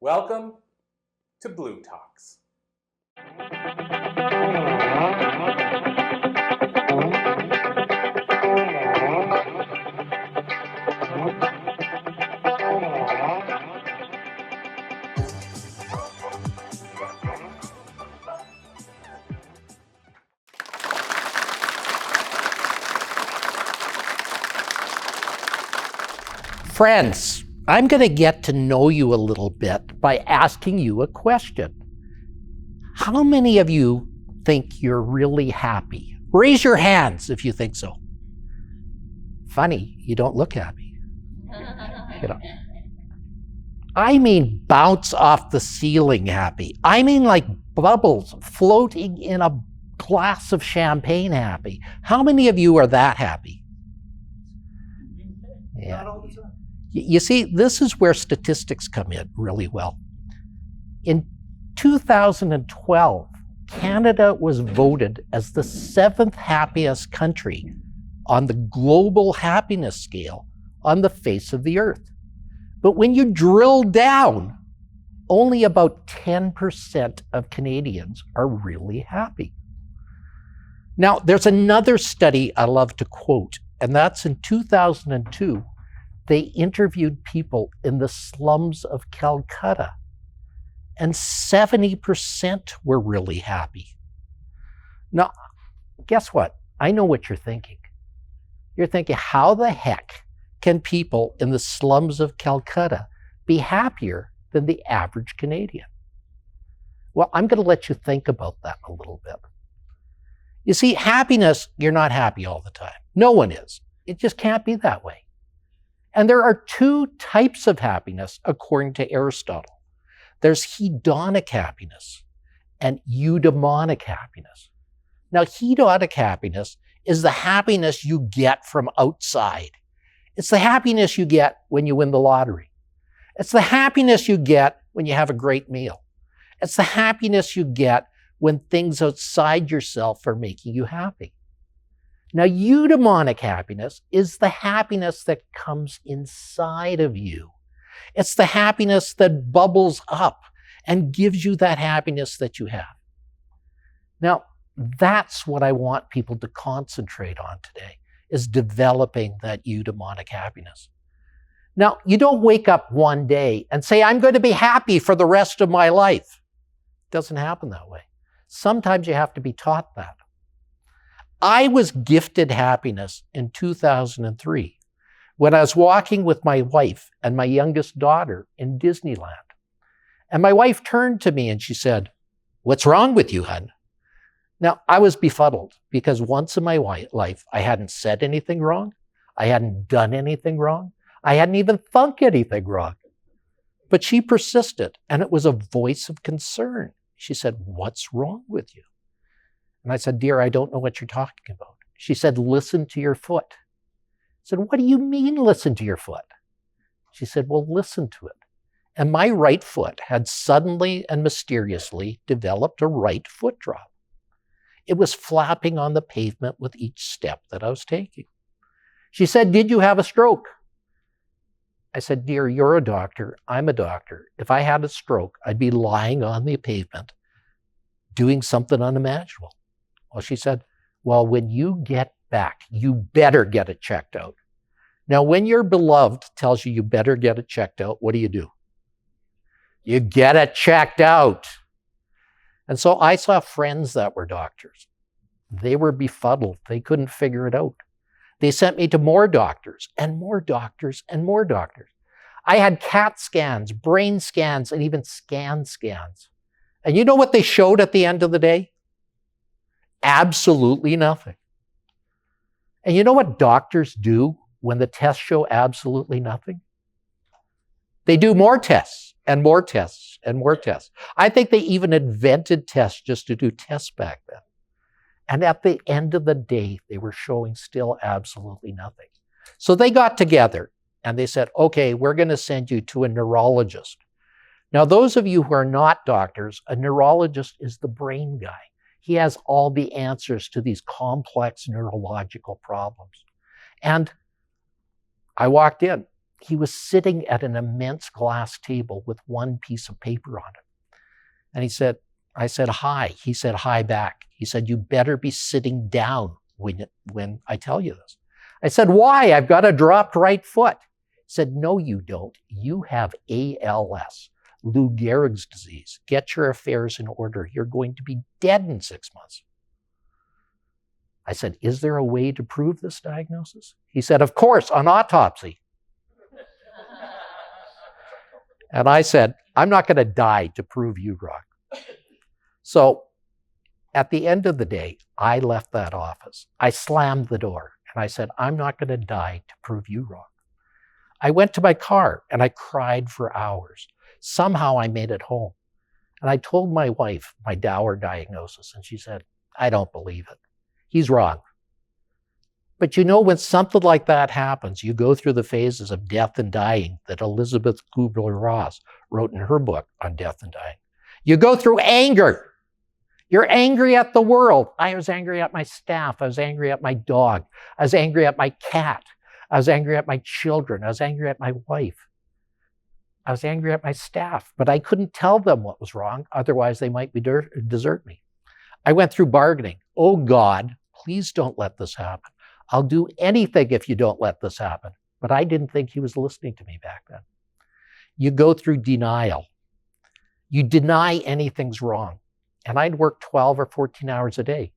Welcome to Blue Talks. Friends, I'm going to get to know you a little bit by asking you a question. How many of you think you're really happy? Raise your hands if you think so. Funny, you don't look happy. I mean bounce off the ceiling happy. I mean like bubbles floating in a glass of champagne happy. How many of you are that happy? Yeah. Not all the time. You see, this is where statistics come in really well. In 2012, Canada was voted as the 7th happiest country on the global happiness scale on the face of the earth. But when you drill down, only about 10% of Canadians are really happy. Now, there's another study I love to quote, and that's in 2002. They interviewed people in the slums of Calcutta, and 70% were really happy. Now, guess what? I know what you're thinking. You're thinking, how the heck can people in the slums of Calcutta be happier than the average Canadian? Well, I'm going to let you think about that a little bit. You see, happiness, you're not happy all the time. No one is. It just can't be that way. And there are two types of happiness, according to Aristotle. There's hedonic happiness and eudaimonic happiness. Now, hedonic happiness is the happiness you get from outside. It's the happiness you get when you win the lottery. It's the happiness you get when you have a great meal. It's the happiness you get when things outside yourself are making you happy. Now, eudaimonic happiness is the happiness that comes inside of you. It's the happiness that bubbles up and gives you that happiness that you have. Now, that's what I want people to concentrate on today, is developing that eudaimonic happiness. Now, you don't wake up one day and say, I'm going to be happy for the rest of my life. It doesn't happen that way. Sometimes you have to be taught that. I was gifted happiness in 2003 when I was walking with my wife and my youngest daughter in Disneyland. And my wife turned to me and she said, "What's wrong with you, hun?" Now, I was befuddled because once in my life, I hadn't said anything wrong. I hadn't done anything wrong. I hadn't even thunk anything wrong. But she persisted, and it was a voice of concern. She said, "What's wrong with you?" And I said, "Dear, I don't know what you're talking about." She said, "Listen to your foot." I said, "What do you mean, listen to your foot?" She said, "Well, listen to it." And my right foot had suddenly and mysteriously developed a right foot drop. It was flapping on the pavement with each step that I was taking. She said, "Did you have a stroke?" I said, "Dear, you're a doctor. I'm a doctor. If I had a stroke, I'd be lying on the pavement doing something unimaginable." Well, she said, "Well, when you get back, you better get it checked out." Now, when your beloved tells you you better get it checked out, what do? You get it checked out. And so I saw friends that were doctors. They were befuddled. They couldn't figure it out. They sent me to more doctors and more doctors and more doctors. I had CAT scans, brain scans, and even scans. And you know what they showed at the end of the day? Absolutely nothing. And you know what doctors do when the tests show absolutely nothing? They do more tests and more tests and more tests. I think they even invented tests just to do tests back then. And at the end of the day, they were showing still absolutely nothing. So they got together and they said, "Okay, we're going to send you to a neurologist." Now, those of you who are not doctors, a neurologist is the brain guy. He has all the answers to these complex neurological problems. And I walked in he was sitting at an immense glass table with one piece of paper on it. And I said, hi. He said, hi back. He said, you better be sitting down when I tell you this. I said, why? I've got a dropped right foot. He said, no, you don't. You have ALS, Lou Gehrig's disease. Get your affairs in order. You're going to be dead in 6 months. I said, is there a way to prove this diagnosis? He said, of course, on autopsy. And I said, I'm not going to die to prove you wrong. So at the end of the day, I left that office. I slammed the door and I said, I'm not going to die to prove you wrong. I went to my car and I cried for hours. Somehow I made it home. And I told my wife my dour diagnosis, and she said, I don't believe it. He's wrong. But you know, when something like that happens, you go through the phases of death and dying that Elizabeth Kubler-Ross wrote in her book on death and dying. You go through anger. You're angry at the world. I was angry at my staff. I was angry at my dog. I was angry at my cat. I was angry at my children. I was angry at my wife. I was angry at my staff, but I couldn't tell them what was wrong. Otherwise, they might desert me. I went through bargaining. Oh God, please don't let this happen. I'll do anything if you don't let this happen. But I didn't think he was listening to me back then. You go through denial. You deny anything's wrong. And I'd work 12 or 14 hours a day.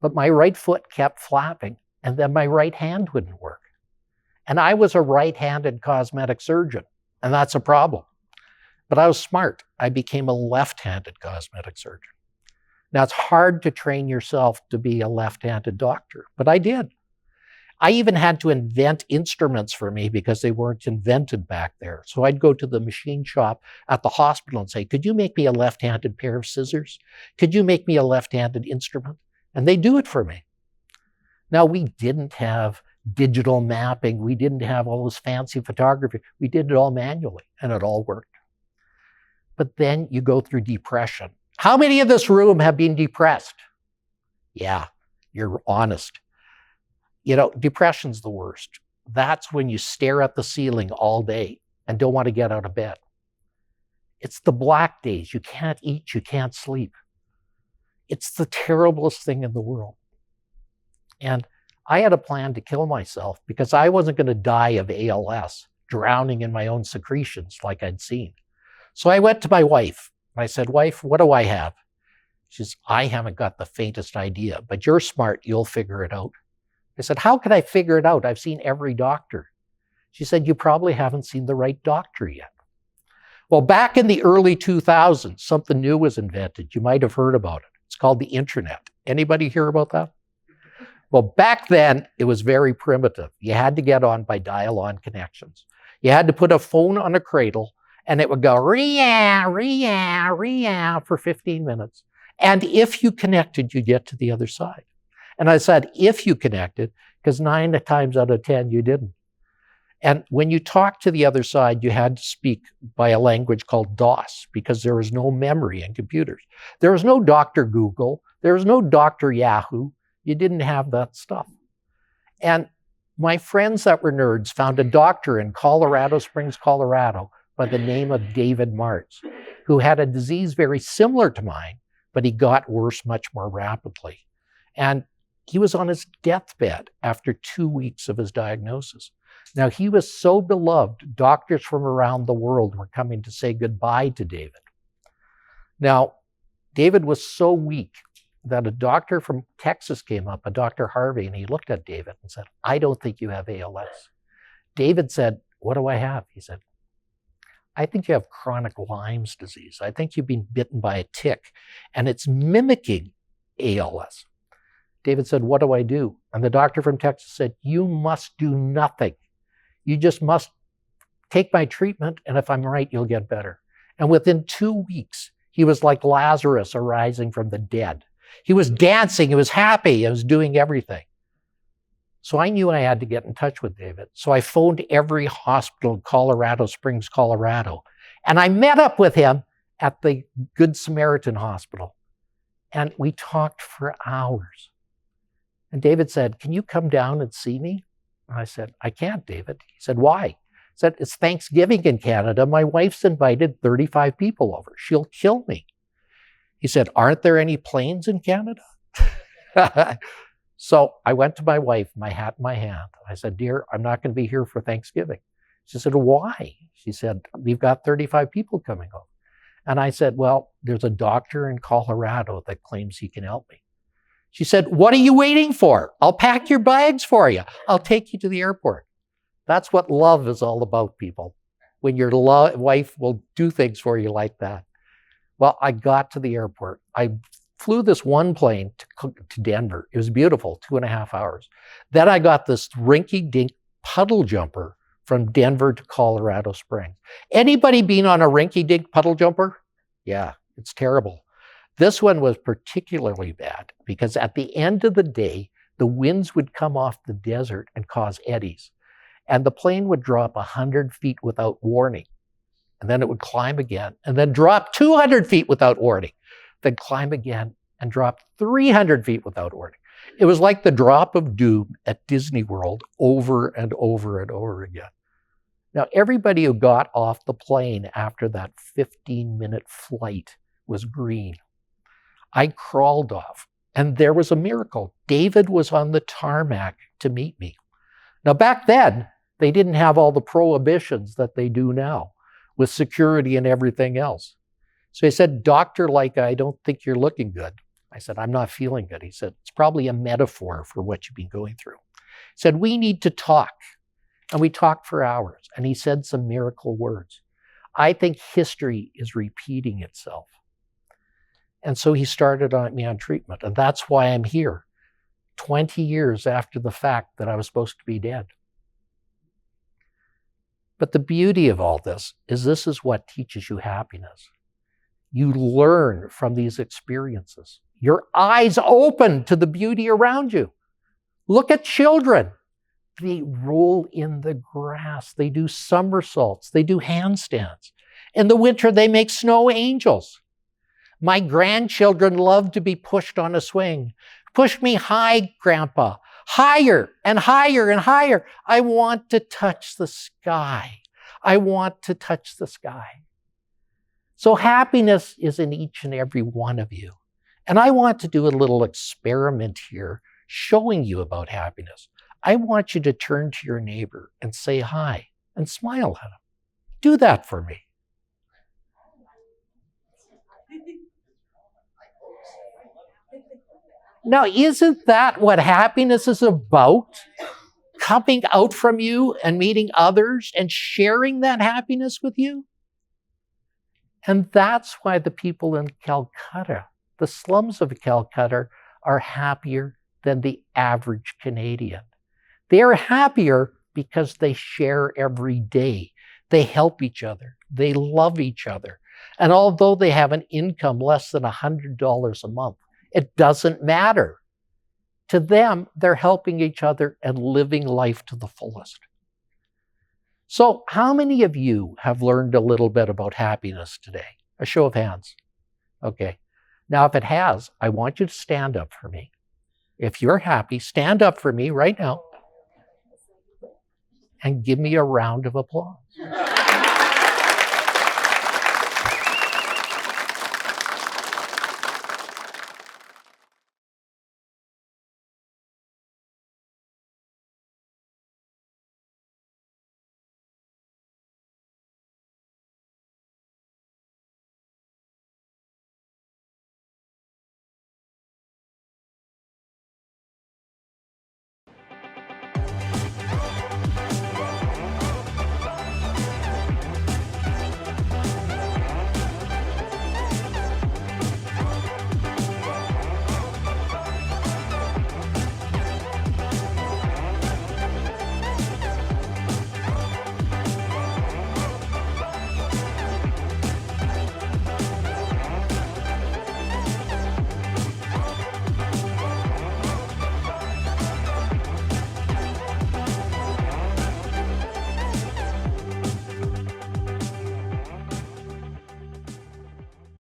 But my right foot kept flapping, and then my right hand wouldn't work. And I was a right-handed cosmetic surgeon, and that's a problem. But I was smart. I became a left-handed cosmetic surgeon. Now, it's hard to train yourself to be a left-handed doctor, but I did. I even had to invent instruments for me because they weren't invented back there. So I'd go to the machine shop at the hospital and say, could you make me a left-handed pair of scissors? Could you make me a left-handed instrument? And they'd do it for me. Now, we didn't have digital mapping. We didn't have all this fancy photography. We did it all manually, and it all worked. But then you go through depression. How many in this room have been depressed? Yeah, you're honest. You know, depression's the worst. That's when you stare at the ceiling all day and don't want to get out of bed. It's the black days. You can't eat, you can't sleep. It's the terriblest thing in the world. And I had a plan to kill myself because I wasn't going to die of ALS, drowning in my own secretions like I'd seen. So I went to my wife. I said, wife, what do I have? She says, I haven't got the faintest idea, but you're smart. You'll figure it out. I said, how could I figure it out? I've seen every doctor. She said, you probably haven't seen the right doctor yet. Well, back in the early 2000s, something new was invented. You might have heard about it. It's called the internet. Anybody hear about that? Well, back then, it was very primitive. You had to get on by dial-on connections. You had to put a phone on a cradle, and it would go ria, ria, ria for 15 minutes. And if you connected, you'd get to the other side. And I said, if you connected, because 9 times out of 10, you didn't. And when you talked to the other side, you had to speak by a language called DOS, because there was no memory in computers. There was no Dr. Google. There was no Dr. Yahoo. You didn't have that stuff. And my friends that were nerds found a doctor in Colorado Springs, Colorado, by the name of David Martz, who had a disease very similar to mine, but he got worse much more rapidly. And he was on his deathbed after 2 weeks of his diagnosis. Now, he was so beloved, doctors from around the world were coming to say goodbye to David. Now, David was so weak that a doctor from Texas came up, a Dr. Harvey, and he looked at David and said, I don't think you have ALS. David said, what do I have? He said, I think you have chronic Lyme's disease. I think you've been bitten by a tick, and it's mimicking ALS. David said, what do I do? And the doctor from Texas said, you must do nothing. You just must take my treatment, and if I'm right, you'll get better. And within 2 weeks, he was like Lazarus arising from the dead. He was dancing, he was happy, he was doing everything. So I knew I had to get in touch with David. So I phoned every hospital in Colorado Springs, Colorado. And I met up with him at the Good Samaritan Hospital. And we talked for hours. And David said, can you come down and see me? And I said, I can't, David. He said, why? He Said, it's Thanksgiving in Canada. My wife's invited 35 people over. She'll kill me. He said, aren't there any planes in Canada? So I went to my wife, my hat in my hand. I said, dear, I'm not going to be here for Thanksgiving. She said, why? She said, we've got 35 people coming over. And I said, well, there's a doctor in Colorado that claims he can help me. She said, what are you waiting for? I'll pack your bags for you. I'll take you to the airport. That's what love is all about, people. When your wife will do things for you like that. Well, I got to the airport. I flew this one plane to Denver. It was beautiful, 2.5 hours. Then I got this rinky-dink puddle jumper from Denver to Colorado Springs. Anybody been on a rinky-dink puddle jumper? Yeah, it's terrible. This one was particularly bad because at the end of the day, the winds would come off the desert and cause eddies. And the plane would drop 100 feet without warning. And then it would climb again and then drop 200 feet without warning. Then climb again and drop 300 feet without warning. It was like the drop of doom at Disney World over and over and over again. Now, everybody who got off the plane after that 15-minute flight was green. I crawled off, and there was a miracle. David was on the tarmac to meet me. Now, back then, they didn't have all the prohibitions that they do now with security and everything else. So he said, Dr. Lycka, I don't think you're looking good. I said, I'm not feeling good. He said, it's probably a metaphor for what you've been going through. He said, we need to talk. And we talked for hours. And he said some miracle words. I think history is repeating itself. And so he started me on treatment. And that's why I'm here, 20 years after the fact that I was supposed to be dead. But the beauty of all this is what teaches you happiness. You learn from these experiences. Your eyes open to the beauty around you. Look at children. They roll in the grass. They do somersaults. They do handstands. In the winter, they make snow angels. My grandchildren love to be pushed on a swing. Push me high, Grandpa. Higher and higher and higher. I want to touch the sky. I want to touch the sky. So happiness is in each and every one of you. And I want to do a little experiment here showing you about happiness. I want you to turn to your neighbor and say hi and smile at him. Do that for me. Now, isn't that what happiness is about? Coming out from you and meeting others and sharing that happiness with you? And that's why the people in Calcutta, the slums of Calcutta, are happier than the average Canadian. They are happier because they share every day. They help each other. They love each other. And although they have an income less than $100 a month, it doesn't matter. To them, they're helping each other and living life to the fullest. So how many of you have learned a little bit about happiness today? A show of hands. Okay. Now, if it has, I want you to stand up for me. If you're happy, stand up for me right now and give me a round of applause.